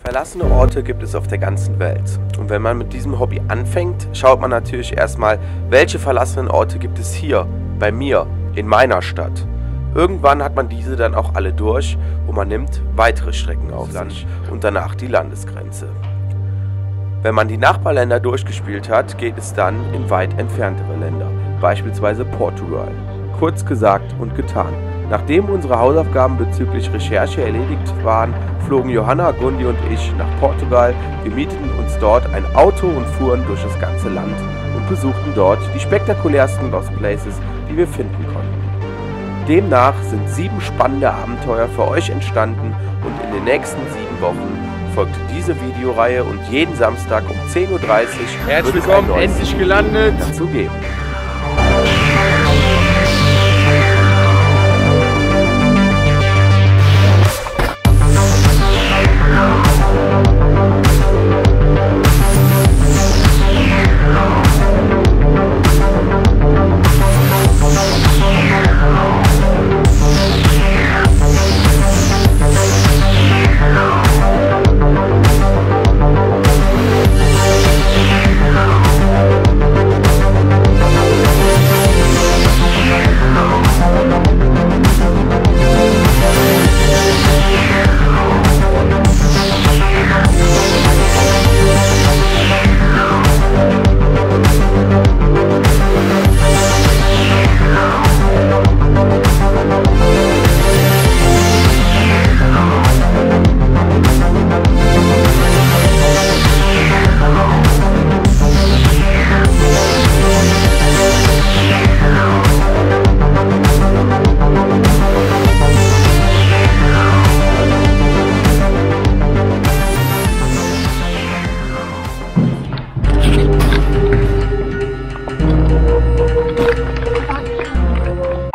Verlassene Orte gibt es auf der ganzen Welt. Und wenn man mit diesem Hobby anfängt, schaut man natürlich erstmal, welche verlassenen Orte gibt es hier, bei mir, in meiner Stadt. Irgendwann hat man diese dann auch alle durch und man nimmt weitere Strecken auf sich und danach die Landesgrenze. Wenn man die Nachbarländer durchgespielt hat, geht es dann in weit entferntere Länder, beispielsweise Portugal. Kurz gesagt und getan. Nachdem unsere Hausaufgaben bezüglich Recherche erledigt waren, flogen Johanna, Gundi und ich nach Portugal, wir mieteten uns dort ein Auto und fuhren durch das ganze Land und besuchten dort die spektakulärsten Lost Places, die wir finden konnten. Demnach sind 7 spannende Abenteuer für euch entstanden und in den nächsten 7 Wochen folgte diese Videoreihe und jeden Samstag um 10:30 Uhr herzlich willkommen, endlich gelandet, dazu geben.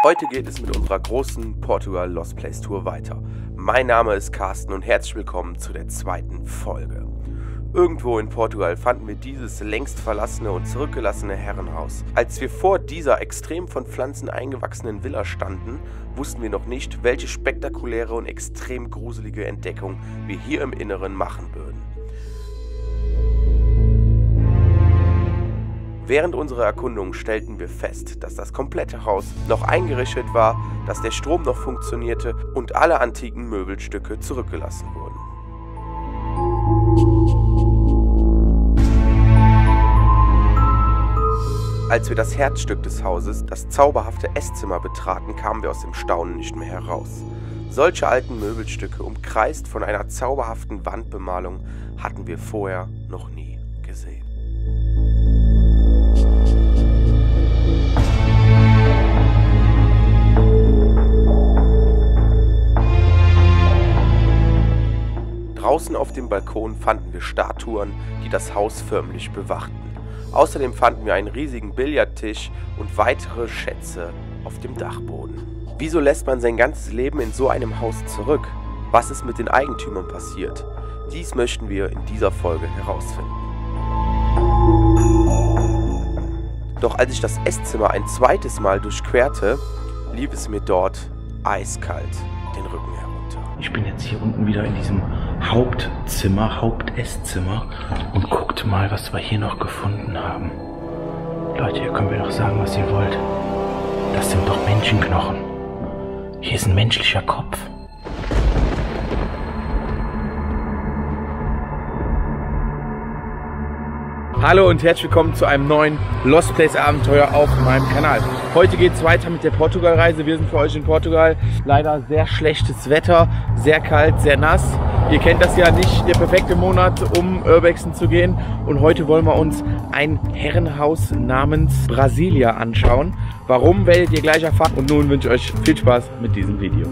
Heute geht es mit unserer großen Portugal Lost Place Tour weiter. Mein Name ist Carsten und herzlich willkommen zu der 2. Folge. Irgendwo in Portugal fanden wir dieses längst verlassene und zurückgelassene Herrenhaus. Als wir vor dieser extrem von Pflanzen eingewachsenen Villa standen, wussten wir noch nicht, welche spektakuläre und extrem gruselige Entdeckung wir hier im Inneren machen würden. Während unserer Erkundung stellten wir fest, dass das komplette Haus noch eingerichtet war, dass der Strom noch funktionierte und alle antiken Möbelstücke zurückgelassen wurden. Als wir das Herzstück des Hauses, das zauberhafte Esszimmer, betraten, kamen wir aus dem Staunen nicht mehr heraus. Solche alten Möbelstücke, umkreist von einer zauberhaften Wandbemalung, hatten wir vorher noch nie gesehen. Draußen auf dem Balkon fanden wir Statuen, die das Haus förmlich bewachten. Außerdem fanden wir einen riesigen Billardtisch und weitere Schätze auf dem Dachboden. Wieso lässt man sein ganzes Leben in so einem Haus zurück? Was ist mit den Eigentümern passiert? Dies möchten wir in dieser Folge herausfinden. Doch als ich das Esszimmer ein zweites Mal durchquerte, lief es mir dort eiskalt den Rücken herunter. Ich bin jetzt hier unten wieder in diesem Hauptzimmer, Hauptesszimmer und guckt mal, was wir hier noch gefunden haben. Leute, ihr könnt mir doch sagen, was ihr wollt. Das sind doch Menschenknochen. Hier ist ein menschlicher Kopf. Hallo und herzlich willkommen zu einem neuen Lost Place Abenteuer auf meinem Kanal. Heute geht es weiter mit der Portugal-Reise. Wir sind für euch in Portugal. Leider sehr schlechtes Wetter, sehr kalt, sehr nass. Ihr kennt das ja nicht, der perfekte Monat, um Urbexen zu gehen. Und heute wollen wir uns ein Herrenhaus namens Brasilia anschauen. Warum, werdet ihr gleich erfahren. Und nun wünsche ich euch viel Spaß mit diesem Video.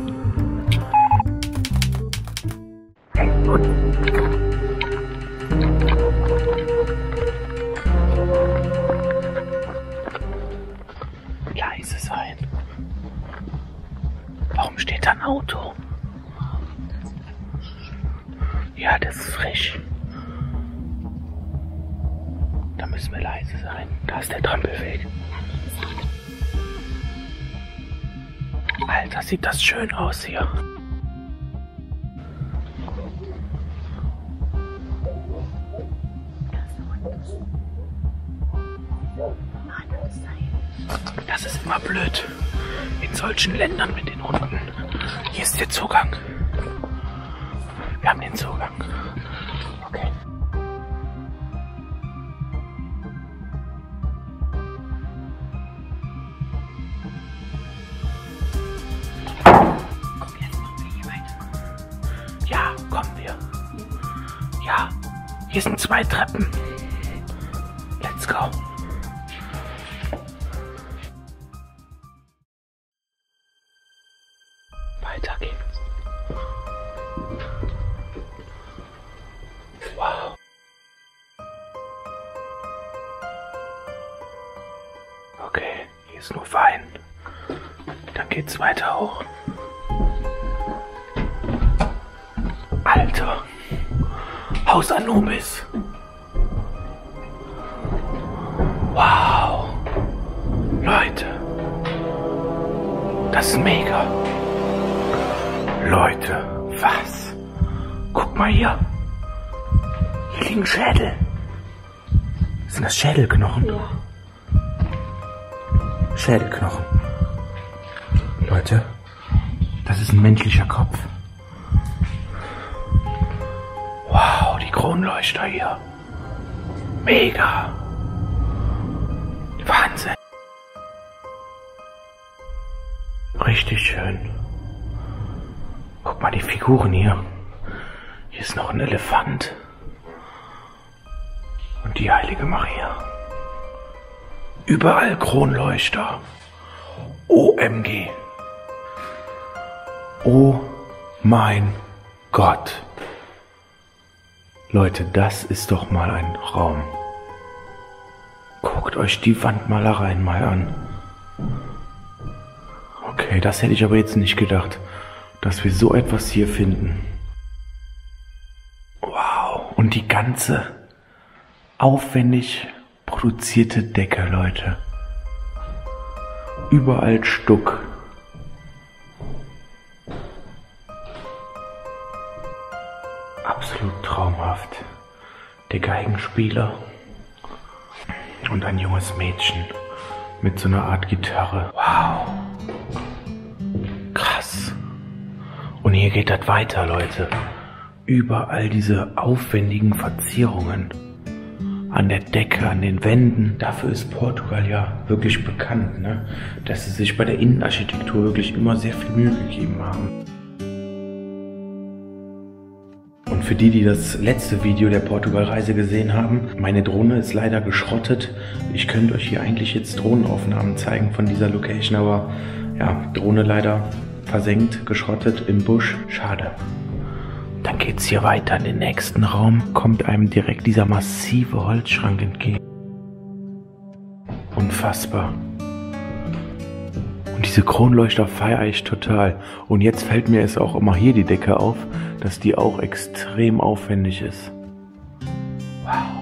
Leise sein. Warum steht da ein Auto? Ja, das ist frisch. Da müssen wir leise sein. Da ist der Trampelweg. Alter, sieht das schön aus hier. Das ist immer blöd. In solchen Ländern mit den Hunden. Hier ist der Zugang. Wir haben den Zugang. Okay. Komm, jetzt machen wir hier weiter. Ja, kommen wir. Ja, hier sind 2 Treppen. Let's go. Weiter geht's. Wow. Okay, hier ist nur Wein. Dann geht's weiter hoch. Alter. Haus Anubis. Wow. Leute. Das ist mega. Leute, was? Guck mal hier. Hier liegen Schädel. Sind das Schädelknochen? Ja. Schädelknochen. Leute, das ist ein menschlicher Kopf. Wow, die Kronleuchter hier. Mega. Wahnsinn. Richtig schön. Guck mal die Figuren hier. Hier ist noch ein Elefant. Und die Heilige Maria. Überall Kronleuchter. OMG. Oh mein Gott. Leute, das ist doch mal ein Raum. Guckt euch die Wandmalereien mal an. Okay, das hätte ich aber jetzt nicht gedacht, dass wir so etwas hier finden. Wow. Und die ganze aufwendig produzierte Decke, Leute. Überall Stuck. Absolut traumhaft. Der Geigenspieler und ein junges Mädchen mit so einer Art Gitarre. Wow. Krass. Und hier geht das weiter, Leute. Überall diese aufwendigen Verzierungen. An der Decke, an den Wänden. Dafür ist Portugal ja wirklich bekannt, ne? Dass sie sich bei der Innenarchitektur wirklich immer sehr viel Mühe gegeben haben. Und für die, die das letzte Video der Portugal-Reise gesehen haben, meine Drohne ist leider geschrottet. Ich könnte euch hier eigentlich jetzt Drohnenaufnahmen zeigen von dieser Location, aber ja, Drohne leider versenkt, geschrottet im Busch. Schade. Dann geht's hier weiter in den nächsten Raum, kommt einem direkt dieser massive Holzschrank entgegen. Unfassbar. Und diese Kronleuchter feiere ich total. Und jetzt fällt mir es auch immer hier die Decke auf, dass die auch extrem aufwendig ist. Wow.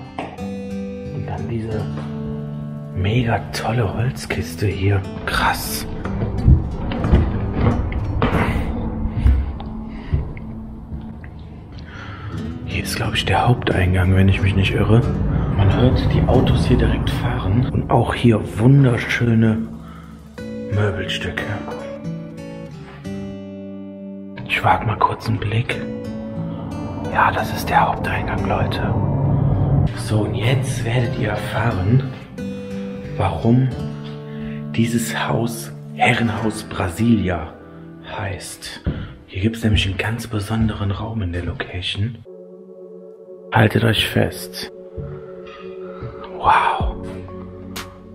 Und dann diese mega tolle Holzkiste hier. Krass. Hier ist, glaube ich, der Haupteingang, wenn ich mich nicht irre. Man hört die Autos hier direkt fahren. Und auch hier wunderschöne Möbelstücke. Ich wage mal kurz einen Blick. Ja, das ist der Haupteingang, Leute. So, und jetzt werdet ihr erfahren, warum dieses Haus Herrenhaus Brasilia heißt. Hier gibt es nämlich einen ganz besonderen Raum in der Location. Haltet euch fest. Wow.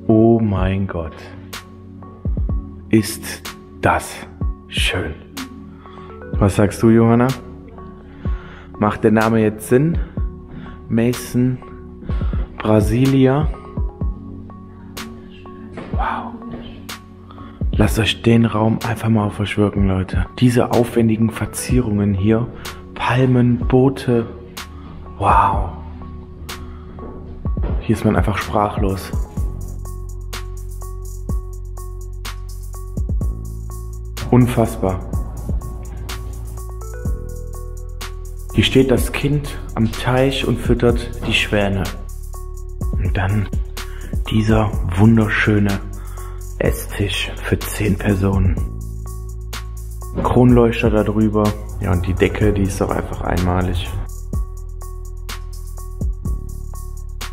Oh mein Gott. Ist das schön. Was sagst du, Johanna? Macht der Name jetzt Sinn? Maison Brasilia. Wow. Lasst euch den Raum einfach mal auf euch wirken, Leute. Diese aufwendigen Verzierungen hier. Palmen, Boote. Wow. Hier ist man einfach sprachlos. Unfassbar. Hier steht das Kind am Teich und füttert die Schwäne. Und dann dieser wunderschöne Esstisch für 10 Personen. Kronleuchter da drüber. Ja, und die Decke, die ist doch einfach einmalig.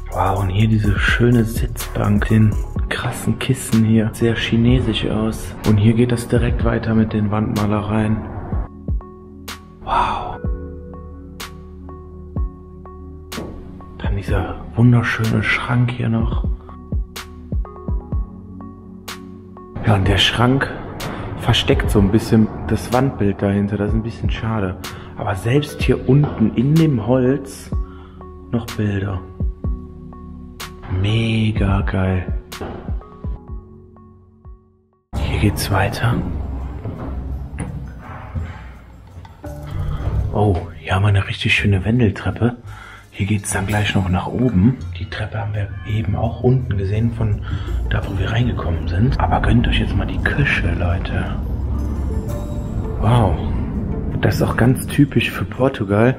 Wow, und hier diese schöne Sitzbank, den krassen Kissen hier. Sehr chinesisch aus. Und hier geht das direkt weiter mit den Wandmalereien. Wow. Dann dieser wunderschöne Schrank hier noch. Ja, und der Schrank versteckt so ein bisschen das Wandbild dahinter. Das ist ein bisschen schade. Aber selbst hier unten in dem Holz noch Bilder. Mega geil. Hier geht's weiter. Oh, hier haben wir eine richtig schöne Wendeltreppe. Hier geht's dann gleich noch nach oben. Die Treppe haben wir eben auch unten gesehen, von da, wo wir reingekommen sind. Aber gönnt euch jetzt mal die Küche, Leute. Wow. Das ist auch ganz typisch für Portugal,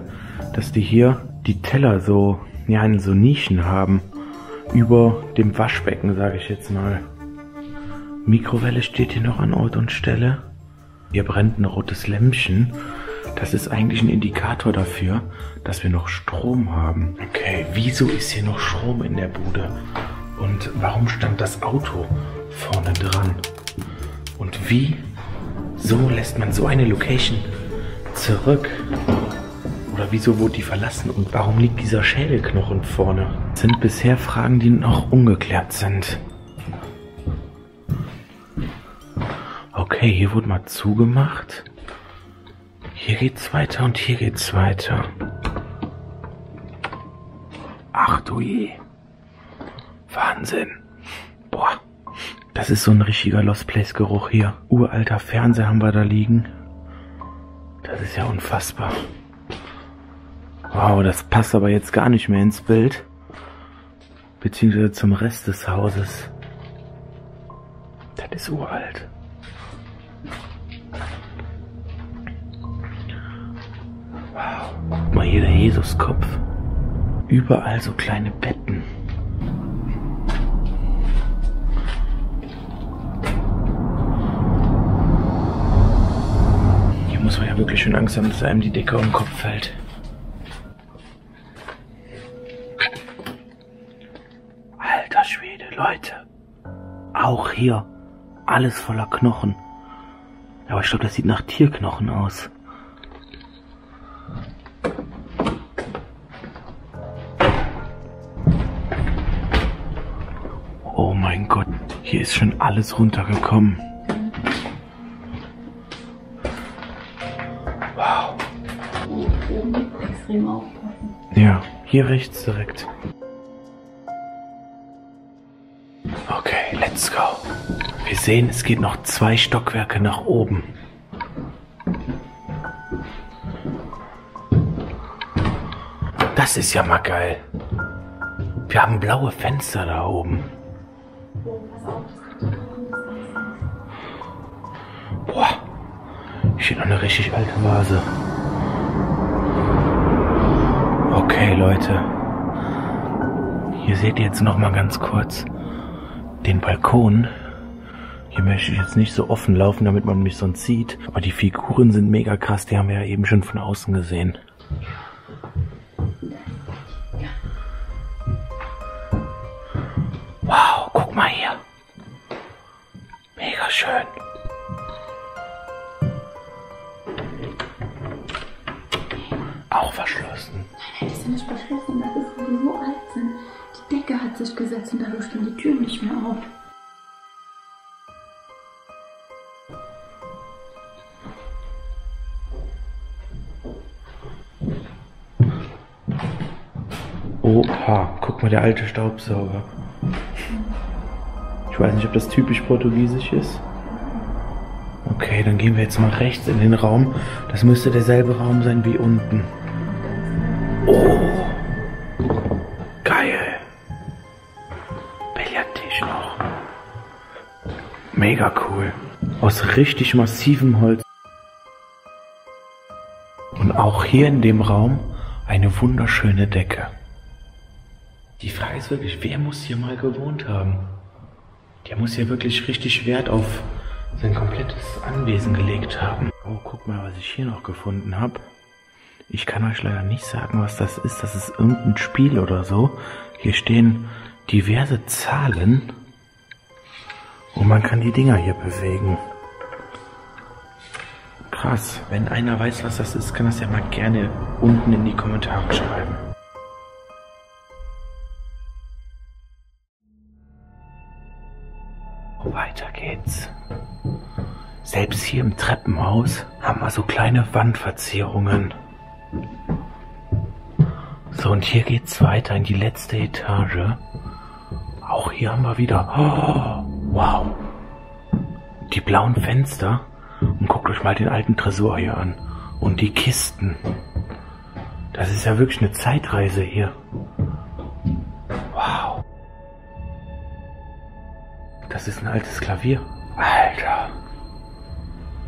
dass die hier die Teller so, ja, in so Nischen haben. Über dem Waschbecken, sage ich jetzt mal. Mikrowelle steht hier noch an Ort und Stelle. Hier brennt ein rotes Lämpchen. Das ist eigentlich ein Indikator dafür, dass wir noch Strom haben. Okay, wieso ist hier noch Strom in der Bude? Und warum stand das Auto vorne dran? Und wieso lässt man so eine Location zurück? Oder wieso wurde die verlassen? Und warum liegt dieser Schädelknochen vorne? Das sind bisher Fragen, die noch ungeklärt sind. Okay, hier wurde mal zugemacht. Hier geht's weiter und hier geht's weiter. Ach du je. Wahnsinn. Boah. Das ist so ein richtiger Lost Place Geruch hier. Uralter Fernseher haben wir da liegen. Das ist ja unfassbar. Wow, das passt aber jetzt gar nicht mehr ins Bild. Beziehungsweise zum Rest des Hauses. Das ist uralt. Wow. Guck mal hier, der Jesuskopf. Überall so kleine Betten. Hier muss man ja wirklich schön Angst haben, dass einem die Decke um den Kopf fällt. Alter Schwede, Leute. Auch hier alles voller Knochen. Aber ich glaube, das sieht nach Tierknochen aus. Oh mein Gott, hier ist schon alles runtergekommen. Wow. Oben extrem aufpassen. Ja, hier rechts direkt. Okay, let's go. Wir sehen, es geht noch 2 Stockwerke nach oben. Das ist ja mal geil. Wir haben blaue Fenster da oben. Boah, hier steht noch eine richtig alte Vase. Okay, Leute. Hier seht ihr jetzt noch mal ganz kurz den Balkon. Hier möchte ich jetzt nicht so offen laufen, damit man mich sonst sieht. Aber die Figuren sind mega krass, die haben wir ja eben schon von außen gesehen. Wow, guck mal hier. Mega schön. Auch verschlossen. Nein, das ist ja nicht verschlossen, das ist, weil die so alt sind. Die Decke hat sich gesetzt und dadurch gehen die Türen nicht mehr auf. Oha, guck mal, der alte Staubsauger. Ich weiß nicht, ob das typisch portugiesisch ist. Okay, dann gehen wir jetzt mal rechts in den Raum. Das müsste derselbe Raum sein wie unten. Oh, geil. Billardtisch noch. Mega cool. Aus richtig massivem Holz. Und auch hier in dem Raum eine wunderschöne Decke. Die Frage ist wirklich, wer muss hier mal gewohnt haben? Der muss hier wirklich richtig Wert auf sein komplettes Anwesen gelegt haben. Oh, guck mal, was ich hier noch gefunden habe. Ich kann euch leider nicht sagen, was das ist. Das ist irgendein Spiel oder so. Hier stehen diverse Zahlen. Und man kann die Dinger hier bewegen. Krass. Wenn einer weiß, was das ist, kann das ja mal gerne unten in die Kommentare schreiben. Weiter geht's. Selbst hier im Treppenhaus haben wir so kleine Wandverzierungen. So, und hier geht's weiter in die letzte Etage. Auch hier haben wir wieder... Oh, wow. Die blauen Fenster. Und guckt euch mal den alten Tresor hier an. Und die Kisten. Das ist ja wirklich eine Zeitreise hier. Wow. Das ist ein altes Klavier. Alter.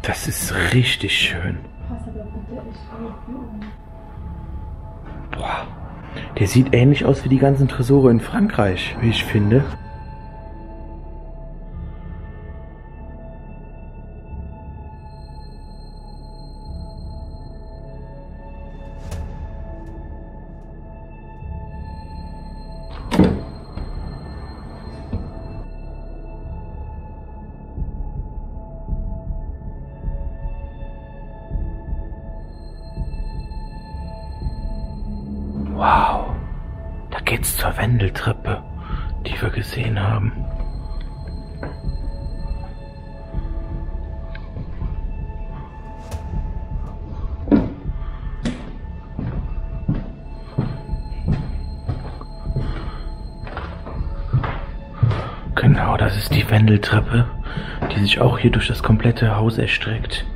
Das ist richtig schön. Boah. Der sieht ähnlich aus wie die ganzen Tresore in Frankreich, wie ich finde. Wow, da geht's zur Wendeltreppe, die wir gesehen haben. Genau, das ist die Wendeltreppe, die sich auch hier durch das komplette Haus erstreckt.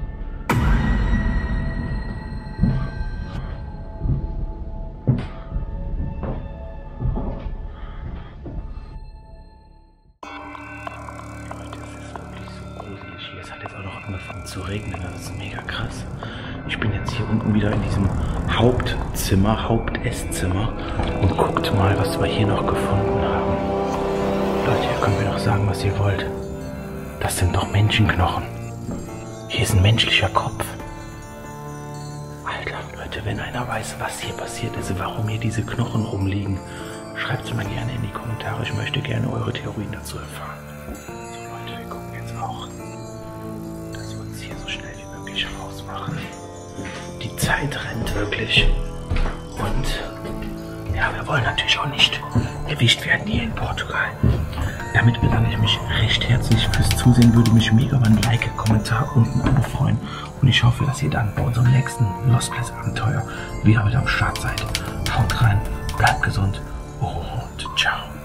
Es hat jetzt auch noch angefangen zu regnen, das ist mega krass. Ich bin jetzt hier unten wieder in diesem Hauptesszimmer und guckt mal, was wir hier noch gefunden haben. Leute, ihr könnt mir doch sagen, was ihr wollt. Das sind doch Menschenknochen. Hier ist ein menschlicher Kopf. Alter, Leute, wenn einer weiß, was hier passiert ist, warum hier diese Knochen rumliegen, schreibt es mal gerne in die Kommentare. Ich möchte gerne eure Theorien dazu erfahren. So Leute, wir gucken jetzt auch, dass wir uns hier so schnell wie möglich rausmachen. Die Zeit rennt wirklich. Und ja, wir wollen natürlich auch nicht erwischt werden hier in Portugal. Damit bedanke ich mich recht herzlich fürs Zusehen. Würde mich mega über ein Like, Kommentar und ein Abo freuen. Und ich hoffe, dass ihr dann bei unserem nächsten Lost Place Abenteuer wieder am Start seid. Haut rein, bleibt gesund und ciao.